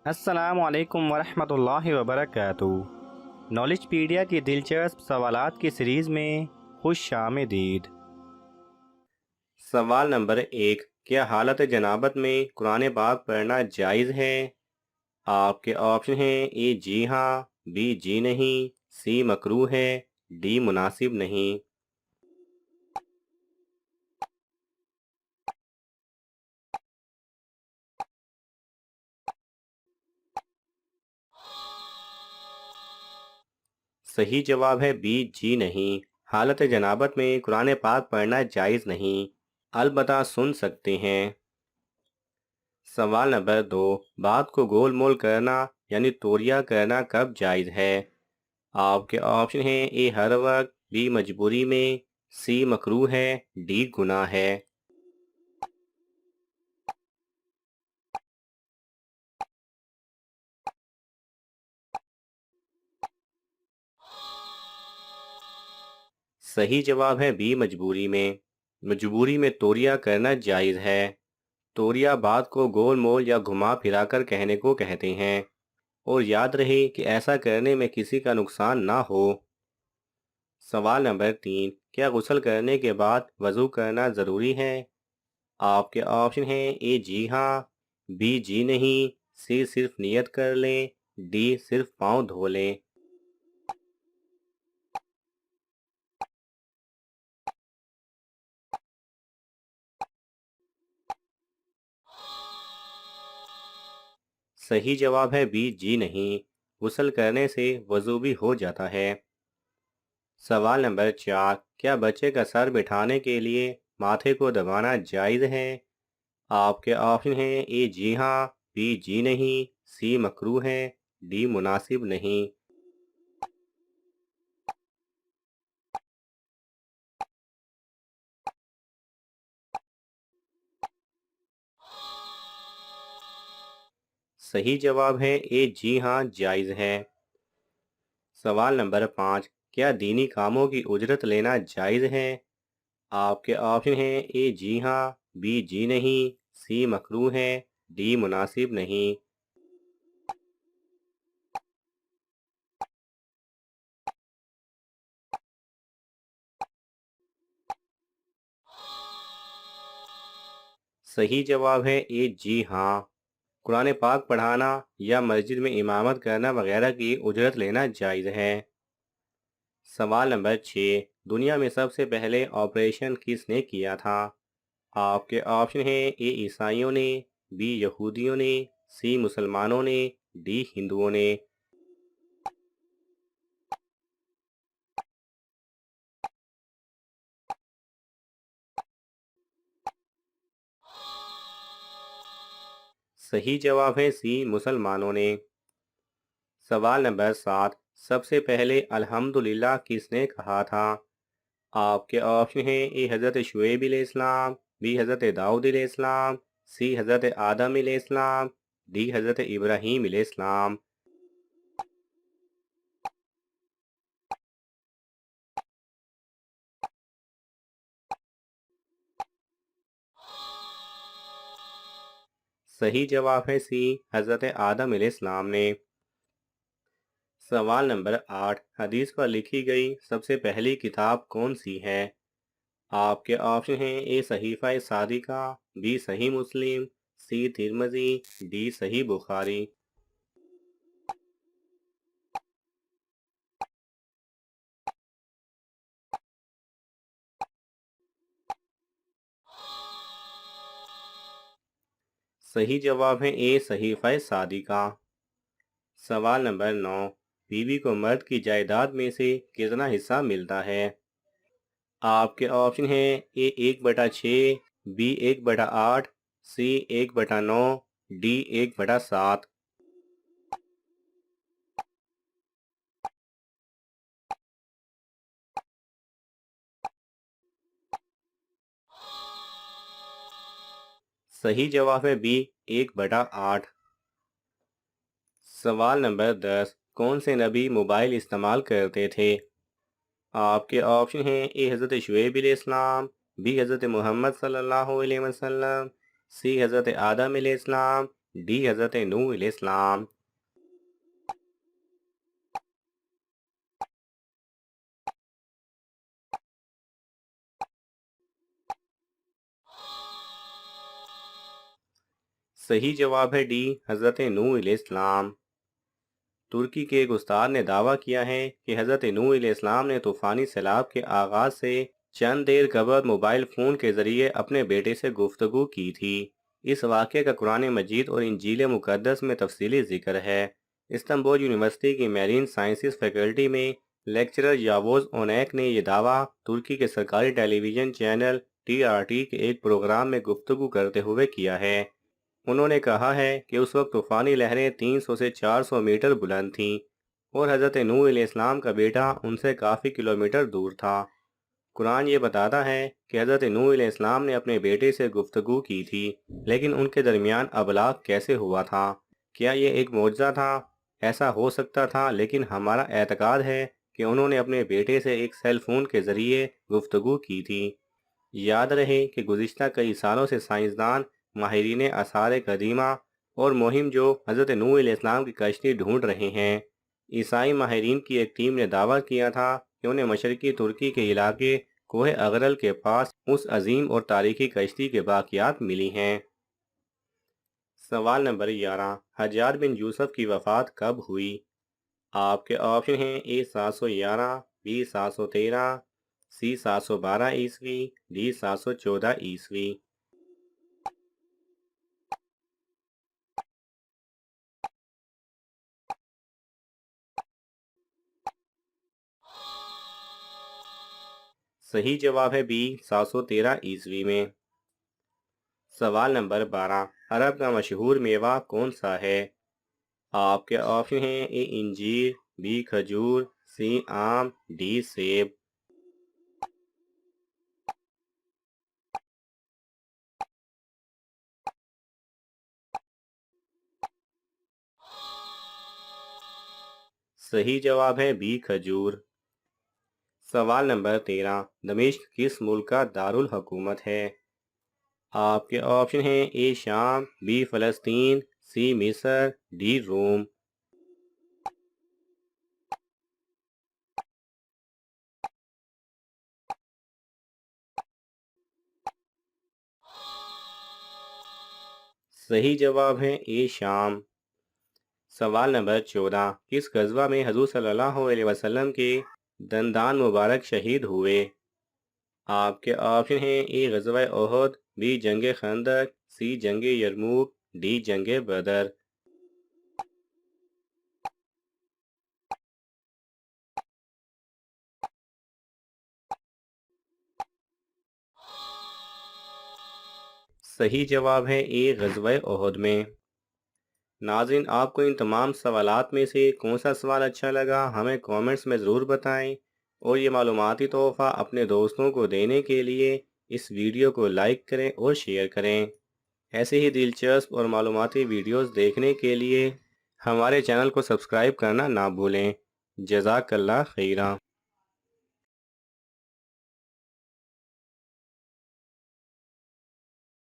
السلام علیکم ورحمۃ اللہ وبرکاتہ۔ نالج پیڈیا کی دلچسپ سوالات کی سیریز میں خوش آمدید۔ سوال نمبر 1، کیا حالت جنابت میں قرآن پاک پڑھنا جائز ہے؟ آپ کے آپشن ہیں: اے جی ہاں، بی جی نہیں، سی مکروہ ہے، ڈی مناسب نہیں۔ صحیح جواب ہے بی جی نہیں، حالت جنابت میں قرآن پاک پڑھنا جائز نہیں، البتہ سن سکتے ہیں۔ سوال نمبر 2، بات کو گول مول کرنا یعنی توریہ کرنا کب جائز ہے؟ آپ کے آپشن ہیں: اے ہر وقت، بی مجبوری میں، سی مکروہ ہے، ڈی گناہ ہے۔ صحیح جواب ہے بی مجبوری میں۔ مجبوری میں توریہ کرنا جائز ہے۔ توریہ بات کو گول مول یا گھما پھرا کر کہنے کو کہتے ہیں، اور یاد رہے کہ ایسا کرنے میں کسی کا نقصان نہ ہو۔ سوال نمبر 3، کیا غسل کرنے کے بعد وضو کرنا ضروری ہے؟ آپ کے آپشن ہیں: اے جی ہاں، بی جی نہیں، سی صرف نیت کر لیں، ڈی صرف پاؤں دھو لیں۔ صحیح جواب ہے بی جی نہیں، غسل کرنے سے وضو بھی ہو جاتا ہے۔ سوال نمبر 4، کیا بچے کا سر بٹھانے کے لیے ماتھے کو دبانا جائز ہے؟ آپ کے آپشن ہیں: اے جی ہاں، بی جی نہیں، سی مکروہ ہے، ڈی مناسب نہیں۔ صحیح جواب ہے اے جی ہاں، جائز ہے۔ سوال نمبر 5، کیا دینی کاموں کی اجرت لینا جائز ہے؟ آپ کے آپشن ہیں: اے جی ہاں، بی جی نہیں، سی مکروہ ہے، ڈی مناسب نہیں۔ صحیح جواب ہے اے جی ہاں، قرآن پاک پڑھانا یا مسجد میں امامت کرنا وغیرہ کی اجرت لینا جائز ہے۔ سوال نمبر 6، دنیا میں سب سے پہلے آپریشن کس نے کیا تھا؟ آپ کے آپشن ہیں: اے عیسائیوں نے، بی یہودیوں نے، سی مسلمانوں نے، ڈی ہندوؤں نے۔ صحیح جواب ہے سی مسلمانوں نے۔ سوال نمبر 7، سب سے پہلے الحمدللہ کس نے کہا تھا؟ آپ کے آپشن ہیں: اے حضرت شعیب علیہ السلام، بی حضرت داؤد علیہ السلام، سی حضرت آدم علیہ السلام، ڈی حضرت ابراہیم علیہ السلام۔ صحیح جواب ہے سی حضرت آدم علیہ السلام نے۔ سوال نمبر 8، حدیث پر لکھی گئی سب سے پہلی کتاب کون سی ہے؟ آپ کے آپشن ہیں: اے صحیفہ صادقہ، بی صحیح مسلم، سی ترمذی، ڈی صحیح بخاری۔ صحیح جواب ہے اے صحیفہ صادقہ۔ سوال نمبر 9، بیوی کو مرد کی جائیداد میں سے کتنا حصہ ملتا ہے؟ آپ کے آپشن ہیں: اے 1/6، بی 1/8، سی 1/9، ڈی 1/7۔ صحیح جواب ہے بی 1/8۔ سوال نمبر 10، کون سے نبی موبائل استعمال کرتے تھے؟ آپ کے آپشن ہیں: اے حضرت شعیب علیہ السلام، بی حضرت محمد صلی اللہ علیہ وسلم، سی حضرت آدم علیہ السلام، ڈی حضرت نوح علیہ السلام۔ صحیح جواب ہے ڈی حضرت نوح علیہ السلام۔ ترکی کے ایک استاد نے دعویٰ کیا ہے کہ حضرت نوح علیہ السلام نے طوفانی سیلاب کے آغاز سے چند دیر قبل موبائل فون کے ذریعے اپنے بیٹے سے گفتگو کی تھی۔ اس واقعے کا قرآن مجید اور انجیل مقدس میں تفصیلی ذکر ہے۔ استنبول یونیورسٹی کی میرین سائنسز فیکلٹی میں لیکچرر یاووز اونیک نے یہ دعویٰ ترکی کے سرکاری ٹیلی ویژن چینل TRT کے ایک پروگرام میں گفتگو کرتے ہوئے کیا ہے۔ انہوں نے کہا ہے کہ اس وقت طوفانی لہریں 300 سے 400 میٹر بلند تھیں اور حضرت نوح علیہ السلام کا بیٹا ان سے کافی کلومیٹر دور تھا۔ قرآن یہ بتاتا ہے کہ حضرت نوح علیہ السلام نے اپنے بیٹے سے گفتگو کی تھی، لیکن ان کے درمیان ابلاغ کیسے ہوا تھا؟ کیا یہ ایک معجزہ تھا؟ ایسا ہو سکتا تھا، لیکن ہمارا اعتقاد ہے کہ انہوں نے اپنے بیٹے سے ایک سیل فون کے ذریعے گفتگو کی تھی۔ یاد رہے کہ گزشتہ کئی سالوں سے سائنسدان، ماہرین آثار قدیمہ اور مہم جو حضرت نوح علیہ السلام کی کشتی ڈھونڈ رہے ہیں۔ عیسائی ماہرین کی ایک ٹیم نے دعویٰ کیا تھا کہ انہیں مشرقی ترکی کے علاقے کوہ اغرل کے پاس اس عظیم اور تاریخی کشتی کے باقیات ملی ہیں۔ سوال نمبر 11، حجاج بن یوسف کی وفات کب ہوئی؟ آپ کے آپشن ہیں A 711، B 713، C 712 عیسوی، D 714 عیسوی۔ صحیح جواب ہے B 713 عیسوی میں۔ سوال نمبر 12، عرب کا مشہور میوہ کون سا ہے؟ آپ کے آپشن ہیں A انجیر، B کھجور، C آم، D سیب۔ صحیح جواب ہے B کھجور۔ سوال نمبر 13، دمشق کس ملک کا دارالحکومت ہے؟ آپ کے آپشن ہیں A شام، B فلسطین، C مصر، D روم۔ صحیح جواب ہے A شام۔ سوال نمبر 14، کس غزوہ میں حضور صلی اللہ علیہ وسلم کے دندان مبارک شہید ہوئے؟ آپ کے آپشن ہیں A غزوہ احد، B جنگ خندق، C جنگ یرموک، D جنگ بدر۔ صحیح جواب ہے A غزوہ احد میں۔ ناظرین، آپ کو ان تمام سوالات میں سے کون سا سوال اچھا لگا ہمیں کومنٹس میں ضرور بتائیں، اور یہ معلوماتی تحفہ اپنے دوستوں کو دینے کے لیے اس ویڈیو کو لائک کریں اور شیئر کریں۔ ایسے ہی دلچسپ اور معلوماتی ویڈیوز دیکھنے کے لیے ہمارے چینل کو سبسکرائب کرنا نہ بھولیں۔ جزاک اللہ خیرہ۔